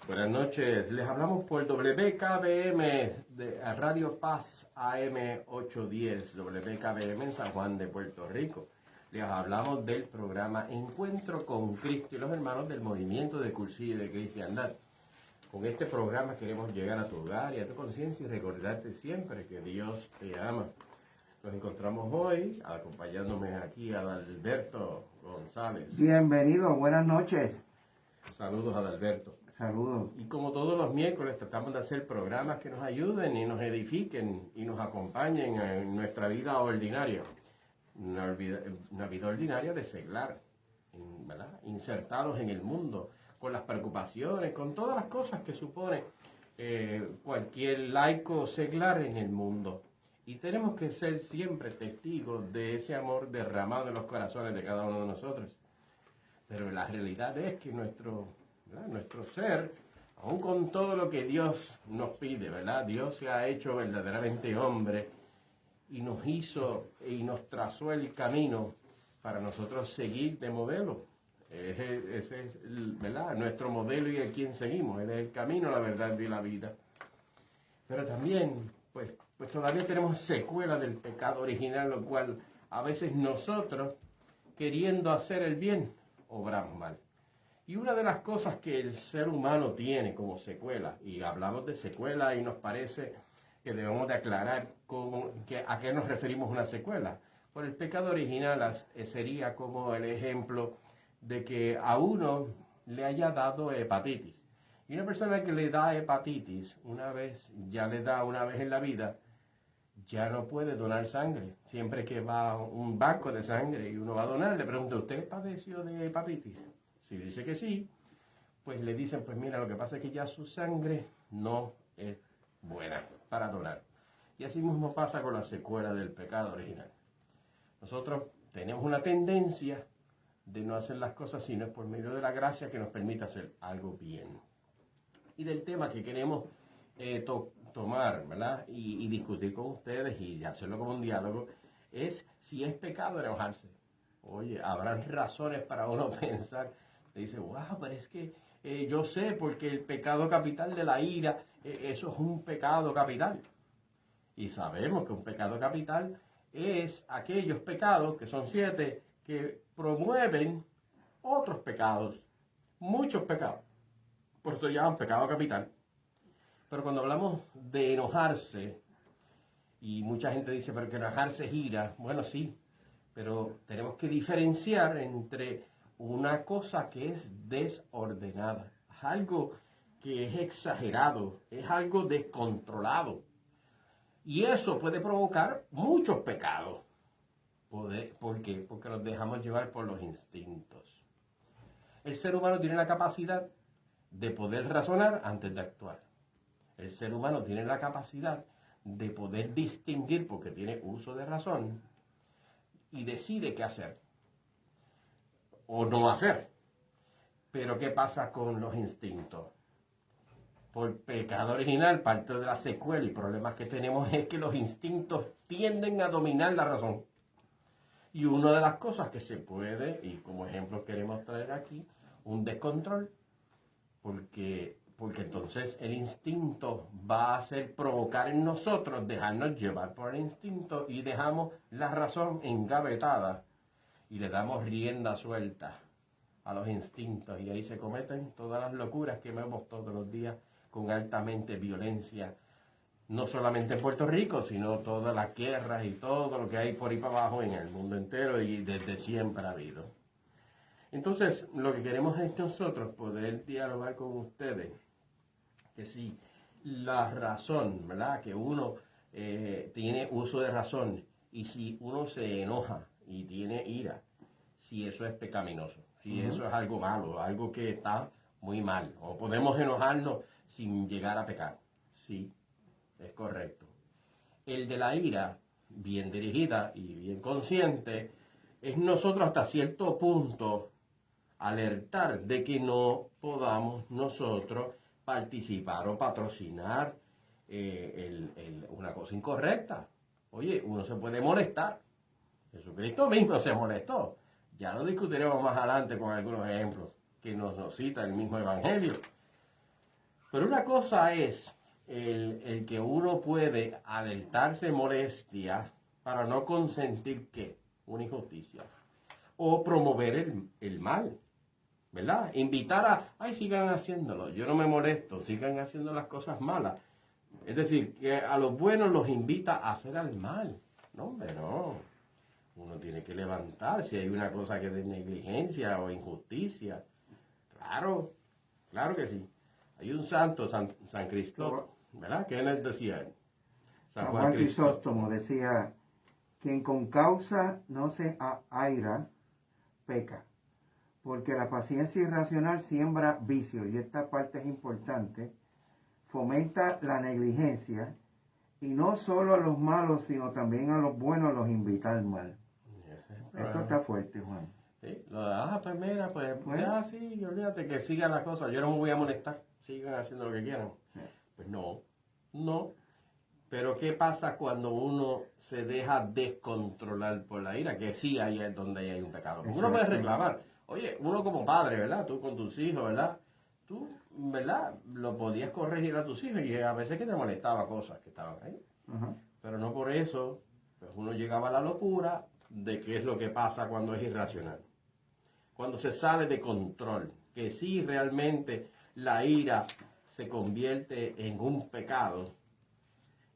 Buenas noches, les hablamos por WKBM de Radio Paz AM 810, WKBM en San Juan de Puerto Rico. Les hablamos del programa Encuentro con Cristo y los hermanos del Movimiento de Cursillo de Cristiandad. Con este programa queremos llegar a tu hogar y a tu conciencia y recordarte siempre que Dios te ama. Nos encontramos hoy acompañándome aquí a Adalberto González. Bienvenido, buenas noches. Saludos, Adalberto. Saludos. Y como todos los miércoles tratamos de hacer programas que nos ayuden y nos edifiquen y nos acompañen en nuestra vida ordinaria. Una vida ordinaria de seglar, ¿verdad? Insertados en el mundo, con las preocupaciones, con todas las cosas que supone cualquier laico seglar en el mundo. Y tenemos que ser siempre testigos de ese amor derramado en los corazones de cada uno de nosotros. Pero la realidad es que nuestro ser, aun con todo lo que Dios nos pide, ¿verdad? Dios se ha hecho verdaderamente hombre y nos hizo y nos trazó el camino para nosotros seguir de modelo. Ese es, ¿verdad? Nuestro modelo y el quien seguimos. Él es el camino, la verdad y la vida. Pero también, pues todavía tenemos secuela del pecado original, lo cual a veces nosotros, queriendo hacer el bien, obramos mal. Y una de las cosas que el ser humano tiene como secuela, y hablamos de secuela y nos parece que debemos de aclarar a qué nos referimos una secuela. Por el pecado original sería como el ejemplo de que a uno le haya dado hepatitis. Y una persona que le da hepatitis una vez en la vida, ya no puede donar sangre. Siempre que va a un banco de sangre y uno va a donar, le pregunta, ¿usted padeció de hepatitis? Si dice que sí, pues le dicen, pues mira, lo que pasa es que ya su sangre no es buena para donar. Y así mismo pasa con la secuela del pecado original. Nosotros tenemos una tendencia de no hacer las cosas sino por medio de la gracia que nos permite hacer algo bien. Y del tema que queremos tomar, ¿verdad? Y discutir con ustedes y hacerlo como un diálogo, es si es pecado enojarse. Oye, habrán razones para uno pensar. Le dice, wow, pero es que yo sé porque el pecado capital de la ira, eso es un pecado capital. Y sabemos que un pecado capital es aquellos pecados, que son 7, que promueven otros pecados, muchos pecados. Por eso llaman pecado capital. Pero cuando hablamos de enojarse, y mucha gente dice, pero que enojarse es ira, bueno, sí, pero tenemos que diferenciar entre una cosa que es desordenada, es algo que es exagerado, es algo descontrolado. Y eso puede provocar muchos pecados. ¿Por qué? Porque nos dejamos llevar por los instintos. El ser humano tiene la capacidad de poder razonar antes de actuar. El ser humano tiene la capacidad de poder distinguir, porque tiene uso de razón, y decide qué hacer o no hacer. Pero ¿qué pasa con los instintos? Por pecado original, parte de la secuela y problemas que tenemos es que los instintos tienden a dominar la razón. Y una de las cosas que se puede, y como ejemplo queremos traer aquí, un descontrol, porque entonces el instinto va a hacer provocar en nosotros, dejarnos llevar por el instinto y dejamos la razón engavetada y le damos rienda suelta a los instintos y ahí se cometen todas las locuras que vemos todos los días con altamente violencia, no solamente en Puerto Rico, sino todas las guerras y todo lo que hay por ahí para abajo en el mundo entero y desde siempre ha habido. Entonces, lo que queremos es nosotros poder dialogar con ustedes, que si la razón, ¿verdad? Que uno tiene uso de razón y si uno se enoja y tiene ira, si eso es pecaminoso, si eso es algo malo, algo que está muy mal, o podemos enojarnos sin llegar a pecar. Sí, es correcto. El de la ira, bien dirigida y bien consciente, es nosotros hasta cierto punto alertar de que no podamos nosotros participar o patrocinar una cosa incorrecta. Oye, uno se puede molestar. Jesucristo mismo se molestó. Ya lo discutiremos más adelante con algunos ejemplos que nos cita el mismo Evangelio. Pero una cosa es el que uno puede alertarse molestia para no consentir que una injusticia o promover el mal, ¿verdad? Invitar sigan haciéndolo, yo no me molesto, sigan haciendo las cosas malas. Es decir, que a los buenos los invita a hacer al mal. No, hombre, no. Uno tiene que levantar si hay una cosa que es de negligencia o injusticia. Claro, claro que sí. Hay un santo, San Cristóbal, ¿verdad? ¿Qué les decía? San Juan Crisóstomo decía, quien con causa no se aira, peca, porque la paciencia irracional siembra vicio, y esta parte es importante, fomenta la negligencia, y no solo a los malos, sino también a los buenos los invita al mal. Esto está fuerte, Juan. Sí, pues mira, pues sí, olvídate que siga la cosa, yo no me voy a molestar, sigan haciendo lo que quieran. Pues no. Pero ¿qué pasa cuando uno se deja descontrolar por la ira? Que sí, ahí es donde hay un pecado. Porque uno puede reclamar. Oye, uno como padre, ¿verdad? Tú con tus hijos, ¿verdad? Tú, ¿verdad? Lo podías corregir a tus hijos y a veces que te molestaba cosas que estaban ahí. Uh-huh. Pero no por eso, pues uno llegaba a la locura de qué es lo que pasa cuando es irracional. Cuando se sale de control. Que sí, realmente la ira se convierte en un pecado.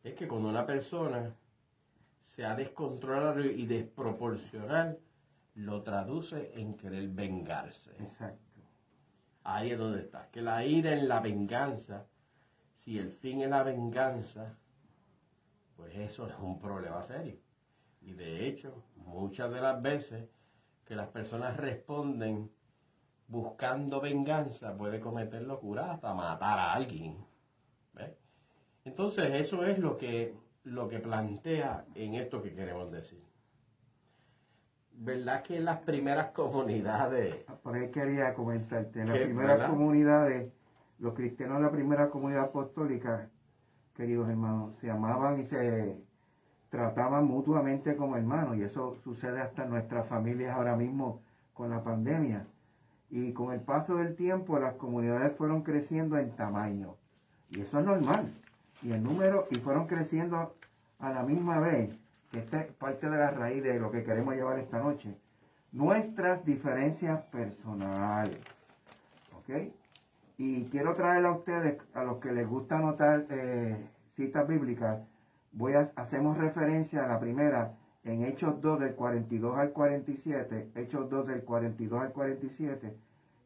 Es que cuando una persona se ha descontrolado y desproporcional, lo traduce en querer vengarse. Exacto. Ahí es donde está. Que la ira en la venganza, si el fin es la venganza, pues eso es un problema serio. Y de hecho, muchas de las veces que las personas responden buscando venganza, puede cometer locura hasta matar a alguien. ¿Ves? Entonces, eso es lo que plantea en esto que queremos decir. ¿Verdad que las primeras comunidades... Por ahí quería comentarte, las primeras ¿verdad? comunidades, los cristianos de la primera comunidad apostólica, queridos hermanos, se amaban y se trataban mutuamente como hermanos, y eso sucede hasta en nuestras familias ahora mismo con la pandemia. Y con el paso del tiempo, las comunidades fueron creciendo en tamaño, y eso es normal. Y el número, y fueron creciendo a la misma vez, que esta es parte de la raíz de lo que queremos llevar esta noche, nuestras diferencias personales. ¿Ok? Y quiero traer a ustedes, a los que les gusta anotar citas bíblicas, hacemos referencia a la primera en Hechos 2 del 42 al 47, Hechos 2 del 42 al 47,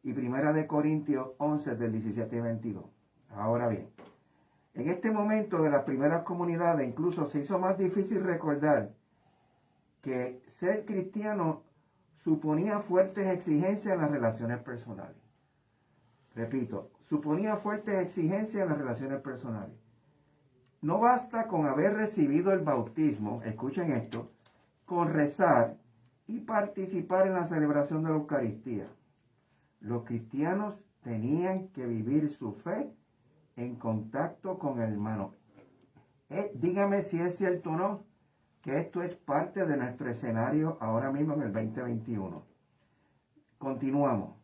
y Primera de Corintios 11 del 17 y 22. Ahora bien, en este momento de las primeras comunidades incluso se hizo más difícil recordar que ser cristiano suponía fuertes exigencias en las relaciones personales. Repito, suponía fuertes exigencias en las relaciones personales. No basta con haber recibido el bautismo, escuchen esto, con rezar y participar en la celebración de la Eucaristía. Los cristianos tenían que vivir su fe en contacto con el hermano. Dígame si es cierto o no, que esto es parte de nuestro escenario ahora mismo en el 2021. Continuamos.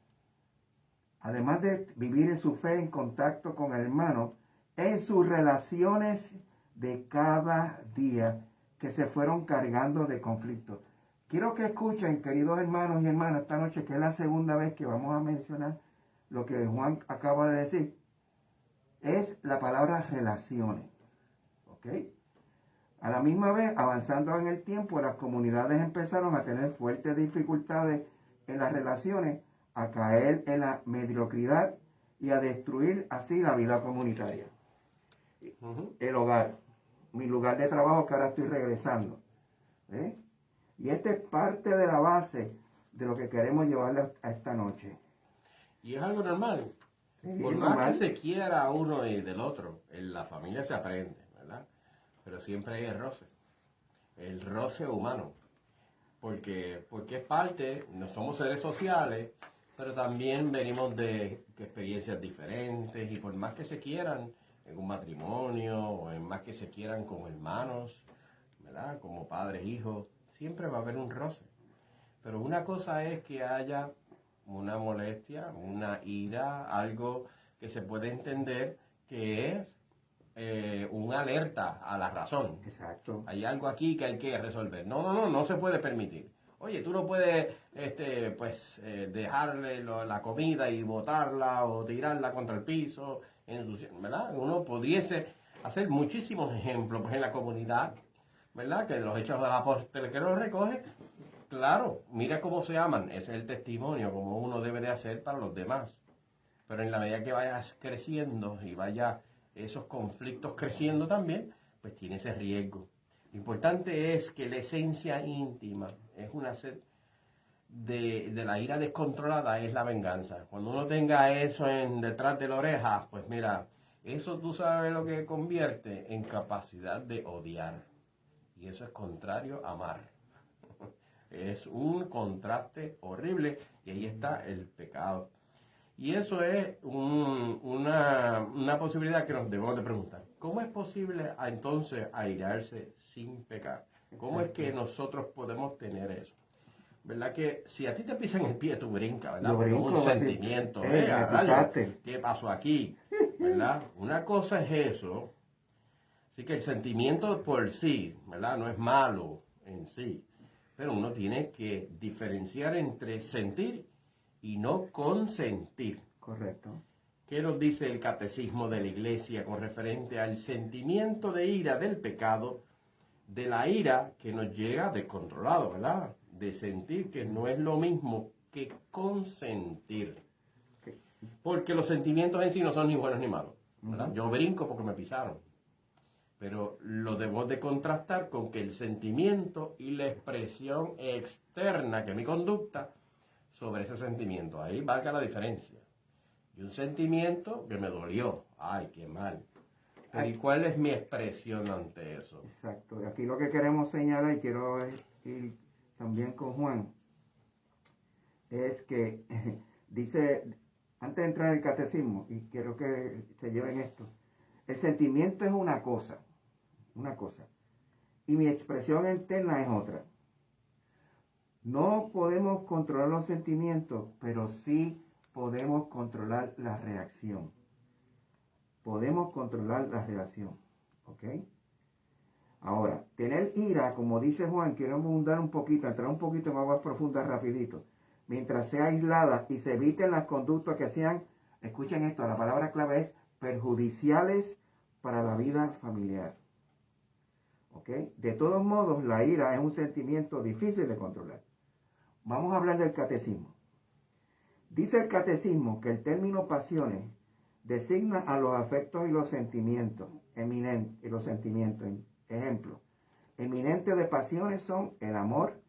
Además de vivir en su fe en contacto con el hermano, en sus relaciones de cada día que se fueron cargando de conflictos. Quiero que escuchen, queridos hermanos y hermanas, esta noche, que es la segunda vez que vamos a mencionar lo que Juan acaba de decir, es la palabra relaciones. ¿Ok? A la misma vez, avanzando en el tiempo, las comunidades empezaron a tener fuertes dificultades en las relaciones, a caer en la mediocridad y a destruir así la vida comunitaria. El hogar, mi lugar de trabajo, que ahora estoy regresando. Y esta es parte de la base de lo que queremos llevarle a esta noche. Y es algo normal. Sí, por más normal. que se quiera uno y del otro, en la familia se aprende, ¿verdad? Pero siempre hay el roce humano. Porque es parte, no somos seres sociales, pero también venimos de experiencias diferentes, y por más que se quieran en un matrimonio, o en más que se quieran como hermanos, ¿verdad? Como padres, hijos, siempre va a haber un roce. Pero una cosa es que haya una molestia, una ira, algo que se puede entender que es una alerta a la razón. Exacto. Hay algo aquí que hay que resolver. No se puede permitir. Oye, tú no puedes dejarle la comida y botarla o tirarla contra el piso, ¿verdad? Uno pudiese hacer muchísimos ejemplos pues, en la comunidad, ¿verdad? Que los hechos del apóstol que los recoge, claro, mira cómo se aman. Ese es el testimonio, como uno debe de hacer para los demás. Pero en la medida que vayas creciendo y vaya esos conflictos creciendo también, pues tiene ese riesgo. Lo importante es que la esencia íntima es una sed de la ira descontrolada, es la venganza. Cuando uno tenga eso detrás de la oreja, pues mira, eso tú sabes lo que convierte en capacidad de odiar. Y eso es contrario a amar. Es un contraste horrible y ahí está el pecado. Y eso es una posibilidad que nos debemos de preguntar. ¿Cómo es posible entonces airarse sin pecar? ¿Cómo es que nosotros podemos tener eso? ¿Verdad que si a ti te pisan el pie, tú brincas, ¿verdad? Porque es un sentimiento. ¿Qué pasó aquí? ¿Verdad? Una cosa es eso. Así que el sentimiento por sí, ¿verdad? No es malo en sí. Pero uno tiene que diferenciar entre sentir y no consentir. Correcto. ¿Qué nos dice el catecismo de la Iglesia con referente al sentimiento de ira del pecado, de la ira que nos llega descontrolado, ¿verdad? De sentir que no es lo mismo que consentir. Porque los sentimientos en sí no son ni buenos ni malos, ¿verdad? Yo brinco porque me pisaron. Pero lo debemos de contrastar con que el sentimiento y la expresión externa, que es mi conducta, sobre ese sentimiento. Ahí valga la diferencia. Y un sentimiento que me dolió. Ay, qué mal. Pero ¿y cuál es mi expresión ante eso? Exacto. Aquí lo que queremos señalar, y quiero ir también con Juan, es que dice, antes de entrar en el catecismo, y quiero que se lleven esto, el sentimiento es una cosa, y mi expresión interna es otra. No podemos controlar los sentimientos, pero sí podemos controlar la reacción. Podemos controlar la reacción. ¿Ok? Ahora, tener ira, como dice Juan, quiero abundar un poquito, entrar un poquito en aguas profundas rapidito. Mientras sea aislada y se eviten las conductas que sean, escuchen esto, la palabra clave es perjudiciales para la vida familiar. ¿Ok? De todos modos, la ira es un sentimiento difícil de controlar. Vamos a hablar del catecismo. Dice el catecismo que el término pasiones designa a los afectos y los sentimientos Ejemplo, eminentes de pasiones son el amor,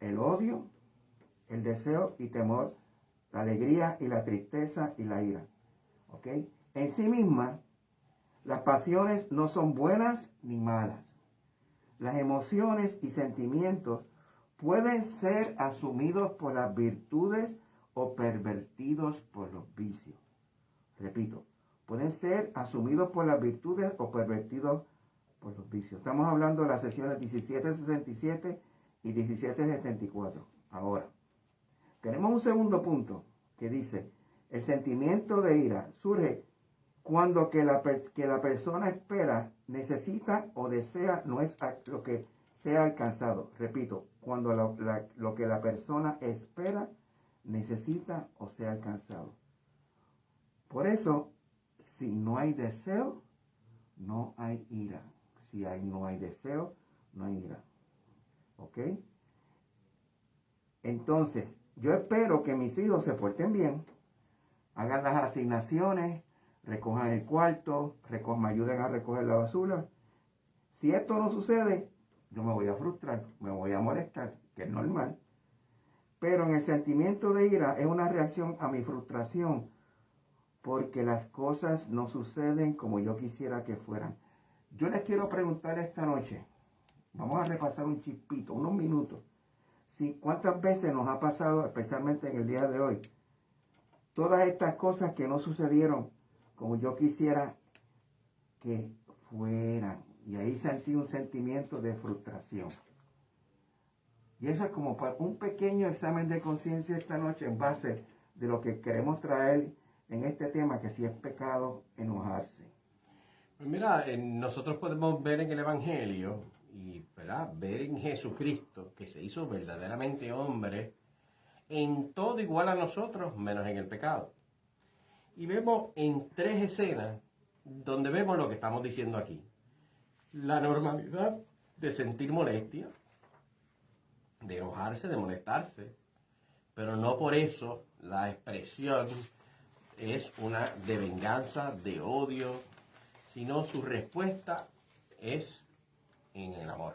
el odio, el deseo y temor, la alegría y la tristeza y la ira. ¿Ok? En sí mismas, las pasiones no son buenas ni malas. Las emociones y sentimientos pueden ser asumidos por las virtudes o pervertidos por los vicios. Repito, pueden ser asumidos por las virtudes o pervertidos por los vicios. Estamos hablando de las sesiones 1767 y 1774. Ahora, tenemos un segundo punto que dice, el sentimiento de ira surge cuando que la persona espera, necesita o desea no es lo que sea alcanzado. Repito, cuando lo que la persona espera, necesita o sea alcanzado. Por eso, si no hay deseo, no hay ira. Si no hay deseo, no hay ira. ¿Ok? Entonces, yo espero que mis hijos se porten bien, hagan las asignaciones, recojan el cuarto, me ayuden a recoger la basura. Si esto no sucede, yo me voy a frustrar, me voy a molestar, que es normal. Pero en el sentimiento de ira es una reacción a mi frustración, porque las cosas no suceden como yo quisiera que fueran. Yo les quiero preguntar esta noche, vamos a repasar un chispito, unos minutos, ¿cuántas veces nos ha pasado, especialmente en el día de hoy, todas estas cosas que no sucedieron como yo quisiera que fueran? Y ahí sentí un sentimiento de frustración. Y eso es como un pequeño examen de conciencia esta noche en base de lo que queremos traer en este tema, que si es pecado enojarse. Pues mira, nosotros podemos ver en el Evangelio y, ¿verdad?, ver en Jesucristo que se hizo verdaderamente hombre en todo igual a nosotros, menos en el pecado. Y vemos en 3 escenas donde vemos lo que estamos diciendo aquí. La normalidad de sentir molestia, de enojarse, de molestarse, pero no por eso la expresión es una de venganza, de odio, sino su respuesta es en el amor.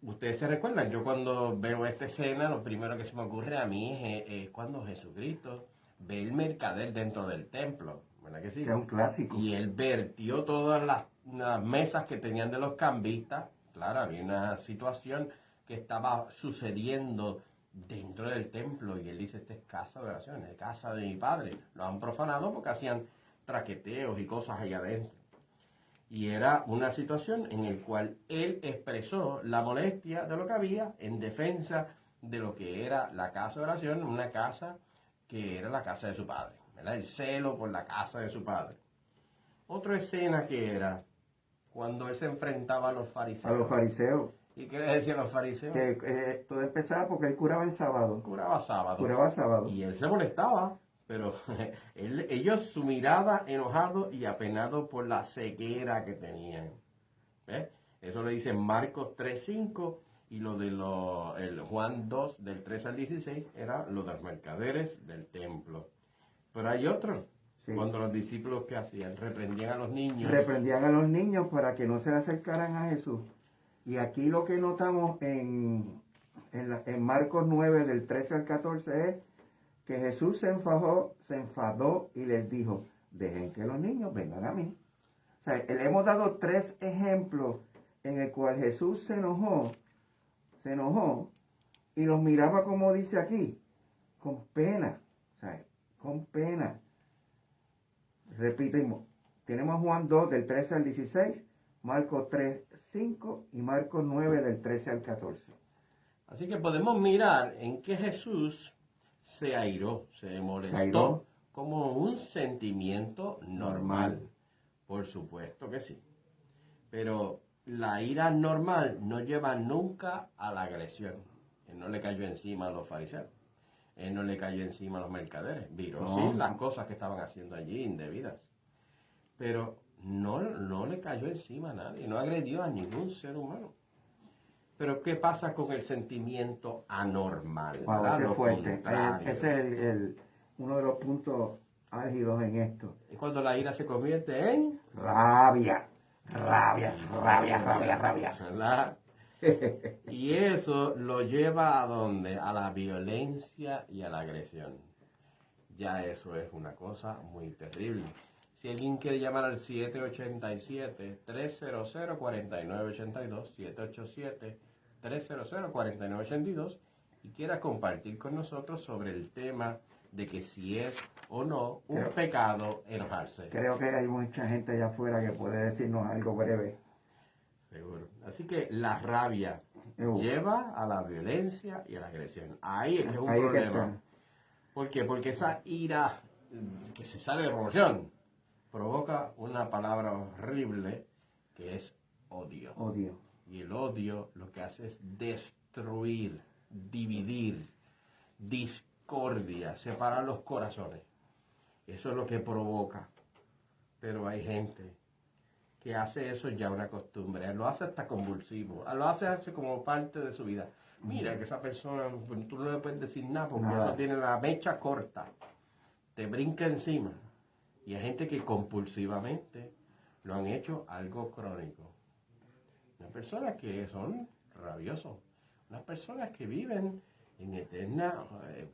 Ustedes se recuerdan, yo cuando veo esta escena, lo primero que se me ocurre a mí es cuando Jesucristo ve el mercader dentro del templo, ¿verdad que sí? Es un clásico. Y él vertió todas las mesas que tenían de los cambistas. Claro, había una situación que estaba sucediendo dentro del templo y él dice, esta es casa de oración, es casa de mi padre. Lo han profanado porque hacían traqueteos y cosas allá adentro. Y era una situación en la cual él expresó la molestia de lo que había en defensa de lo que era la casa de oración, una casa que era la casa de su padre, ¿verdad? El celo por la casa de su padre. Otra escena que era cuando él se enfrentaba a los fariseos. A los fariseos. ¿Y qué le decían los fariseos? Que todo empezaba porque él curaba en sábado. Curaba sábado. Curaba sábado. Y él se molestaba, pero ellos su mirada enojado y apenado por la ceguera que tenían. ¿Ves? Eso lo dice Marcos 3:5 y lo de el Juan 2 del 3 al 16 era lo de los mercaderes del templo. Pero hay otro. Sí. Cuando los discípulos, ¿qué hacían? Reprendían a los niños. Reprendían a los niños para que no se le acercaran a Jesús. Y aquí lo que notamos en Marcos 9 del 13 al 14 es que Jesús se enfadó y les dijo, dejen que los niños vengan a mí. O sea, le hemos dado 3 ejemplos en el cual Jesús se enojó y los miraba como dice aquí, con pena, o sea, con pena. Repetimos, tenemos Juan 2 del 13 al 16, Marcos 3, 5 y Marcos 9 del 13 al 14. Así que podemos mirar en que Jesús se airó, se molestó como un sentimiento normal. Por supuesto que sí. Pero la ira normal no lleva nunca a la agresión. Él no le cayó encima a los fariseos. Él no le cayó encima a los mercaderes. Viró sí las cosas que estaban haciendo allí indebidas. Pero no le cayó encima a nadie. No agredió a ningún ser humano. Pero ¿qué pasa con el sentimiento anormal? Wow, ese es fuerte. Ese es uno de los puntos álgidos en esto. Es cuando la ira se convierte en... rabia. ¿Verdad? Y eso lo lleva ¿a dónde? A la violencia y a la agresión. Ya eso es una cosa muy terrible. Si alguien quiere llamar al 787-300-4982, 787-300-4982, y quiera compartir con nosotros sobre el tema de que si es o no un pecado enojarse. Creo que hay mucha gente allá afuera que puede decirnos algo breve. Seguro. Así que la rabia lleva a la violencia y a la agresión. Ahí es que es un problema. ¿Por qué? Porque esa ira que se sale de proporción provoca una palabra horrible que es odio. Odio. Y el odio lo que hace es destruir, dividir, discordia, separar los corazones. Eso es lo que provoca. Pero hay gente que hace eso ya una costumbre, lo hace hasta convulsivo, lo hace como parte de su vida. Mira que esa persona, tú no le puedes decir nada porque eso tiene la mecha corta, te brinca encima. Y hay gente que compulsivamente lo han hecho algo crónico. Unas personas que son rabiosos, unas personas que viven en eterna,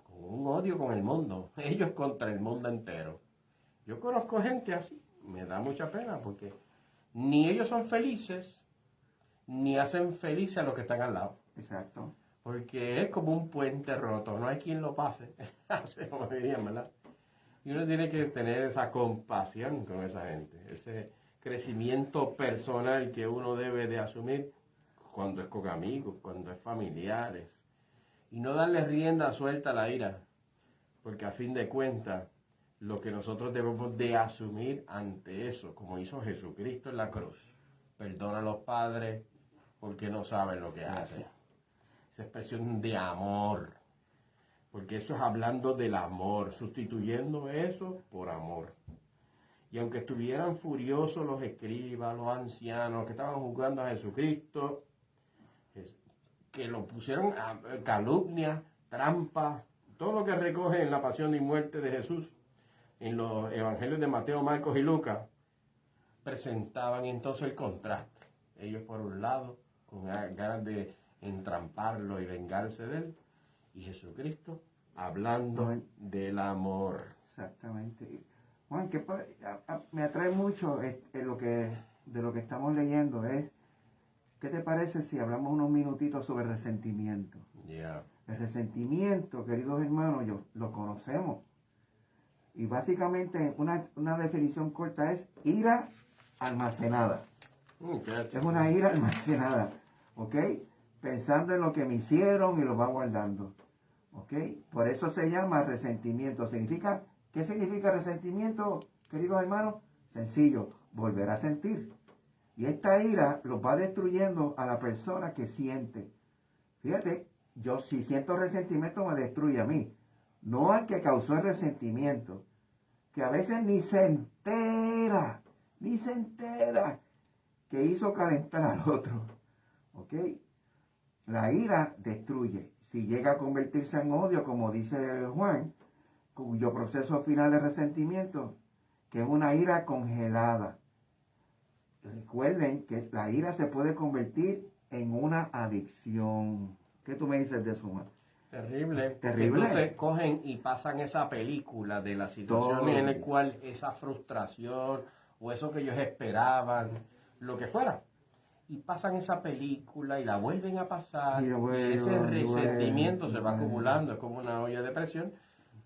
con un odio con el mundo, ellos contra el mundo entero. Yo conozco gente así, me da mucha pena porque ni ellos son felices, ni hacen felices a los que están al lado. Exacto. Porque es como un puente roto, no hay quien lo pase, así como dirían, ¿verdad? Y uno tiene que tener esa compasión con esa gente, ese crecimiento personal que uno debe de asumir cuando es con amigos, cuando es familiares. Y no darle rienda suelta a la ira, porque a fin de cuentas, lo que nosotros debemos de asumir ante eso, como hizo Jesucristo en la cruz. Perdona a los padres porque no saben lo que hacen. Esa expresión de amor, porque eso es hablando del amor, sustituyendo eso por amor. Y aunque estuvieran furiosos los escribas, los ancianos que estaban juzgando a Jesucristo, que lo pusieron a calumnia, trampa, todo lo que recoge en la pasión y muerte de Jesús, en los evangelios de Mateo, Marcos y Lucas, presentaban entonces el contraste. Ellos por un lado, con ganas de entramparlo y vengarse de él, y Jesucristo hablando del amor. Exactamente. Juan, me atrae mucho de lo que estamos leyendo es, ¿qué te parece si hablamos unos minutitos sobre resentimiento? Yeah. El resentimiento, queridos hermanos, lo conocemos. Y básicamente una definición corta es ira almacenada. Es una ira almacenada, ¿ok? Pensando en lo que me hicieron y lo va guardando, ¿ok? Por eso se llama resentimiento. ¿Qué significa resentimiento, queridos hermanos? Sencillo, volver a sentir. Y esta ira lo va destruyendo a la persona que siente. Fíjate, yo si siento resentimiento me destruye a mí, no al que causó el resentimiento, que a veces ni se entera que hizo calentar al otro. ¿Ok? La ira destruye. Si llega a convertirse en odio, como dice Juan, cuyo proceso final es resentimiento, que es una ira congelada. Recuerden que la ira se puede convertir en una adicción. ¿Qué tú me dices de eso, Juan? Terrible. Terrible. Entonces cogen y pasan esa película de la situación en la cual esa frustración o eso que ellos esperaban, lo que fuera, y pasan esa película y la vuelven a pasar, y ese resentimiento se va acumulando, es como una olla de presión,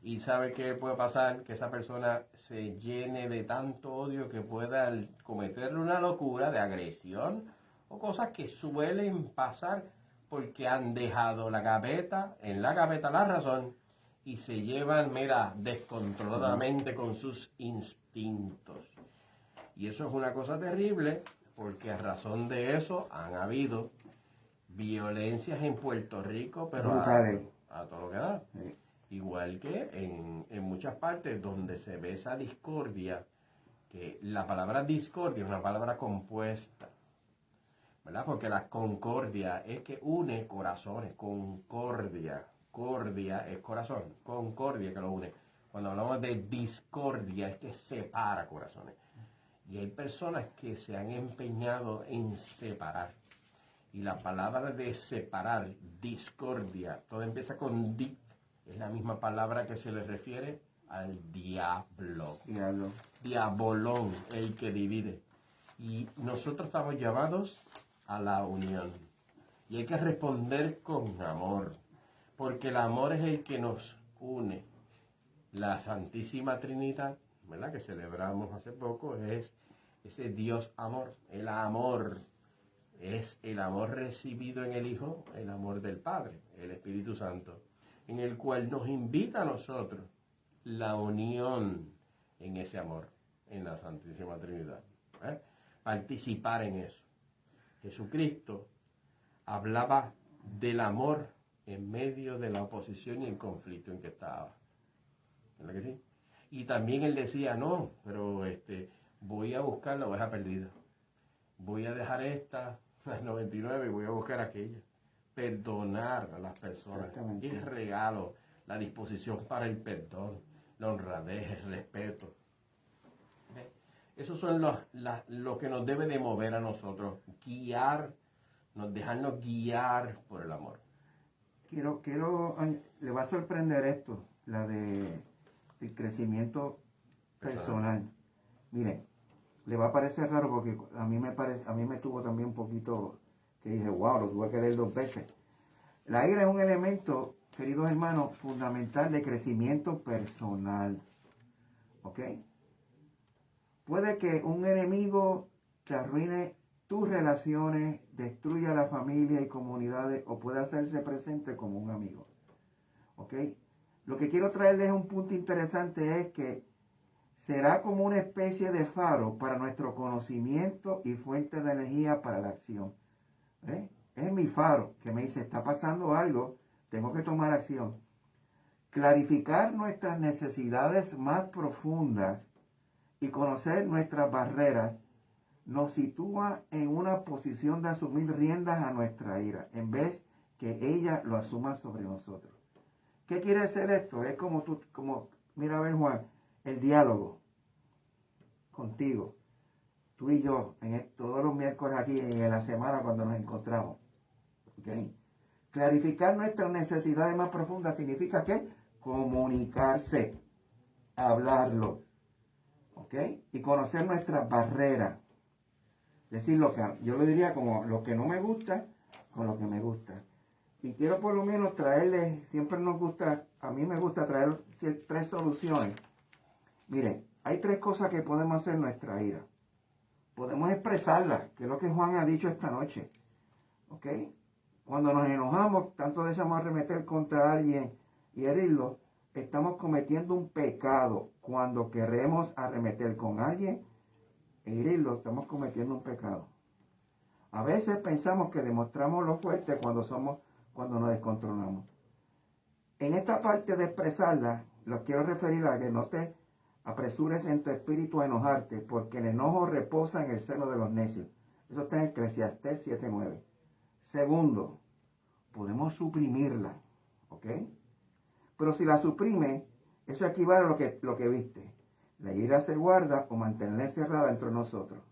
y sabe qué puede pasar, que esa persona se llene de tanto odio que pueda cometerle una locura de agresión o cosas que suelen pasar porque han dejado en la gaveta la razón y se llevan, descontroladamente con sus instintos. Y eso es una cosa terrible, porque a razón de eso han habido violencias en Puerto Rico, pero a todo lo que da. Sí. Igual que en muchas partes donde se ve esa discordia, que la palabra discordia es una palabra compuesta, ¿verdad? Porque la concordia es que une corazones, cordia es corazón, concordia que lo une. Cuando hablamos de discordia es que separa corazones. Y hay personas que se han empeñado en separar. Y la palabra de separar, discordia, todo empieza con di, es la misma palabra que se le refiere al diablo. Diabolón, el que divide. Y nosotros estamos llamados a la unión. Y hay que responder con amor, porque el amor es el que nos une. La Santísima Trinidad, ¿verdad?, que celebramos hace poco, es ese Dios amor. El amor es el amor recibido en el Hijo, el amor del Padre, el Espíritu Santo, en el cual nos invita a nosotros la unión en ese amor, en la Santísima Trinidad. Participar en eso. Jesucristo hablaba del amor en medio de la oposición y el conflicto en que estaba. ¿Verdad que sí? Y también él decía, no, pero voy a buscar la oveja perdida. Voy a dejar esta, las 99, y voy a buscar aquella. Perdonar a las personas. Qué regalo, la disposición para el perdón, la honradez, el respeto. Esos son lo que nos debe de mover a nosotros, dejarnos guiar por el amor. Le va a sorprender esto, el crecimiento personal. Miren, le va a parecer raro porque a mí me tuvo también un poquito que dije, wow, lo tuve que leer 2 veces. La ira es un elemento, queridos hermanos, fundamental de crecimiento personal. ¿Ok? Puede que un enemigo te arruine tus relaciones, destruye a la familia y comunidades o puede hacerse presente como un amigo. ¿Ok? Lo que quiero traerles un punto interesante es que será como una especie de faro para nuestro conocimiento y fuente de energía para la acción. Es mi faro que me dice, está pasando algo, tengo que tomar acción. Clarificar nuestras necesidades más profundas y conocer nuestras barreras nos sitúa en una posición de asumir riendas a nuestra ira, en vez que ella lo asuma sobre nosotros. ¿Qué quiere decir esto? Es mira a ver Juan, el diálogo contigo, tú y yo, todos los miércoles aquí en la semana cuando nos encontramos. ¿Okay? Clarificar nuestras necesidades más profundas significa que comunicarse, hablarlo, ¿ok? Y conocer nuestras barreras. Decir yo le diría como lo que no me gusta con lo que me gusta. Y quiero por lo menos traerles, siempre a mí me gusta traer 3 soluciones. Miren, hay 3 cosas que podemos hacer en nuestra ira. Podemos expresarla, que es lo que Juan ha dicho esta noche. ¿Ok? Cuando nos enojamos, tanto deseamos arremeter contra alguien y herirlo, estamos cometiendo un pecado. Cuando queremos arremeter con alguien e herirlo, estamos cometiendo un pecado. A veces pensamos que demostramos lo fuerte cuando nos descontrolamos. En esta parte de expresarla, los quiero referir a que no te apresures en tu espíritu a enojarte, porque el enojo reposa en el seno de los necios. Eso está en Eclesiastés 7:9. Segundo, podemos suprimirla, ¿ok? Pero si la suprime, eso equivale a lo que viste. La ira se guarda o mantenerla encerrada entre nosotros.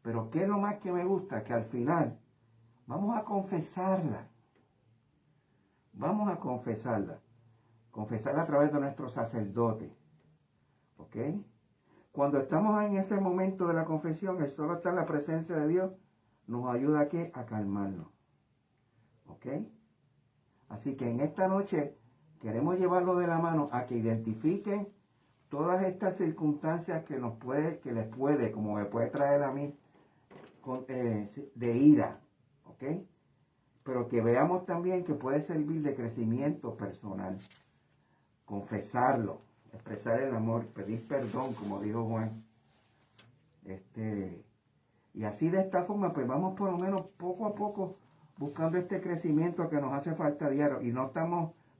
Pero ¿qué es lo más que me gusta? Que al final vamos a confesarla. Vamos a confesarla. Confesarla a través de nuestro sacerdote. ¿Ok? Cuando estamos en ese momento de la confesión, el solo estar en la presencia de Dios nos ayuda a calmarnos. ¿Ok? Así que en esta noche queremos llevarlo de la mano a que identifiquen todas estas circunstancias que les puede, como me puede traer a mí, de ira. ¿Ok? Pero que veamos también que puede servir de crecimiento personal. Confesarlo, expresar el amor, pedir perdón, como dijo Juan. Y así de esta forma, pues vamos por lo menos poco a poco buscando este crecimiento que nos hace falta diario. Y no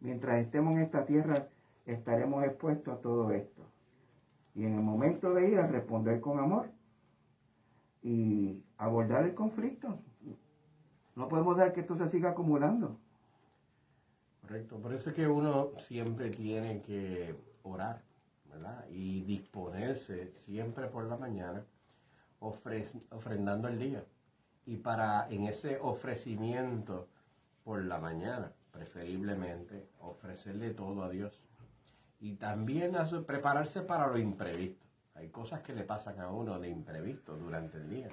mientras estemos en esta tierra, estaremos expuestos a todo esto. Y en el momento de ir a responder con amor y abordar el conflicto. No podemos dejar que esto se siga acumulando. Correcto, por eso es que uno siempre tiene que orar, ¿verdad? Y disponerse siempre por la mañana, ofrendando el día. Y en ese ofrecimiento por la mañana, preferiblemente, ofrecerle todo a Dios. Y también prepararse para lo imprevisto. Hay cosas que le pasan a uno de imprevisto durante el día.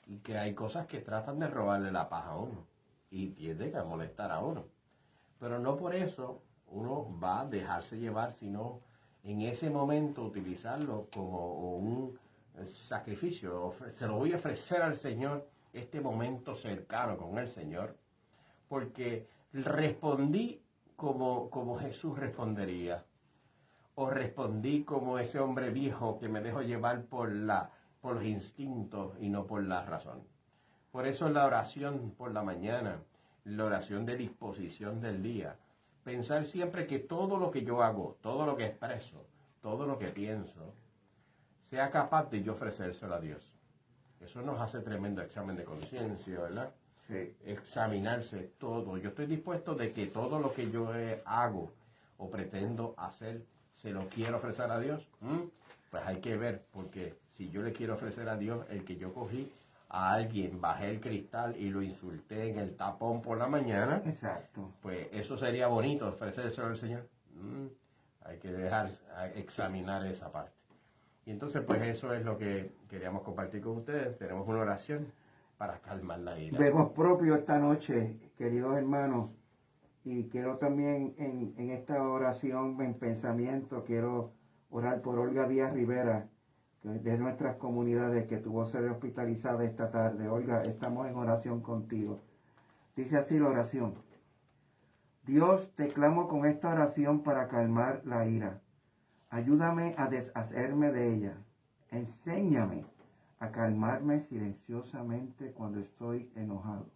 Y que hay cosas que tratan de robarle la paz a uno. Y tienden a molestar a uno. Pero no por eso uno va a dejarse llevar, sino en ese momento utilizarlo como un sacrificio. Se lo voy a ofrecer al Señor, este momento cercano con el Señor, porque respondí como Jesús respondería. O respondí como ese hombre viejo que me dejó llevar por los instintos y no por la razón. Por eso la oración por la mañana, la oración de disposición del día, pensar siempre que todo lo que yo hago, todo lo que expreso, todo lo que pienso, sea capaz de yo ofrecérselo a Dios. Eso nos hace tremendo examen de conciencia, ¿verdad? Sí. Examinarse todo. Yo estoy dispuesto de que todo lo que yo hago o pretendo hacer, se lo quiero ofrecer a Dios. Pues hay que ver, porque si yo le quiero ofrecer a Dios el que yo cogí a alguien, bajé el cristal y lo insulté en el tapón por la mañana. Exacto. Pues eso sería bonito, ofrecérselo al Señor. Hay que examinar esa parte. Y entonces, pues eso es lo que queríamos compartir con ustedes. Tenemos una oración para calmar la ira. Vemos propio esta noche, queridos hermanos, y quiero también en esta oración, en pensamiento, quiero orar por Olga Díaz Rivera, de nuestras comunidades que tuvo ser hospitalizada esta tarde. Olga, estamos en oración contigo. Dice así la oración. Dios, te clamo con esta oración para calmar la ira. Ayúdame a deshacerme de ella. Enséñame a calmarme silenciosamente cuando estoy enojado.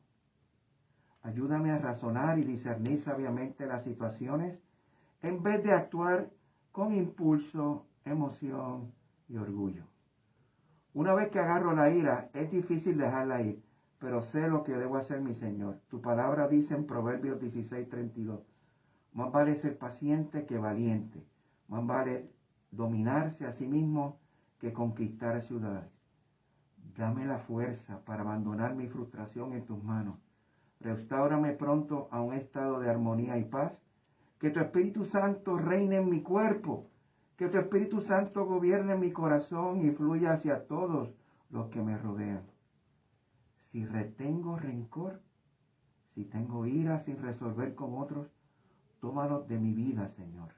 Ayúdame a razonar y discernir sabiamente las situaciones en vez de actuar con impulso, emoción y orgullo. Una vez que agarro la ira, es difícil dejarla ir, pero sé lo que debo hacer, mi Señor. Tu palabra dice en Proverbios 16:32, más vale ser paciente que valiente, más vale dominarse a sí mismo que conquistar ciudades. Dame la fuerza para abandonar mi frustración en tus manos. Restáurame pronto a un estado de armonía y paz. Que tu Espíritu Santo reine en mi cuerpo. Que tu Espíritu Santo gobierne mi corazón y fluya hacia todos los que me rodean. Si retengo rencor, si tengo ira sin resolver con otros, tómalo de mi vida, Señor.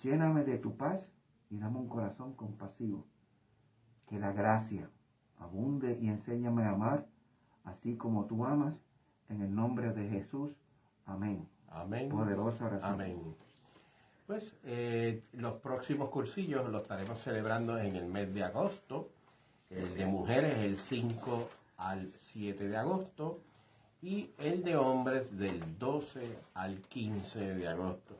Lléname de tu paz y dame un corazón compasivo. Que la gracia abunde y enséñame a amar, así como tú amas, en el nombre de Jesús. Amén. Amén. Poderosa oración. Amén. Pues los próximos cursillos los estaremos celebrando en el mes de agosto. El de mujeres el 5 al 7 de agosto y el de hombres del 12 al 15 de agosto.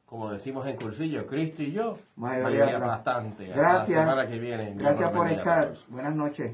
Como decimos en cursillo, Cristo y yo, mayoría bastante. Gracias. Hasta la semana que viene. Gracias por estar. Buenas noches.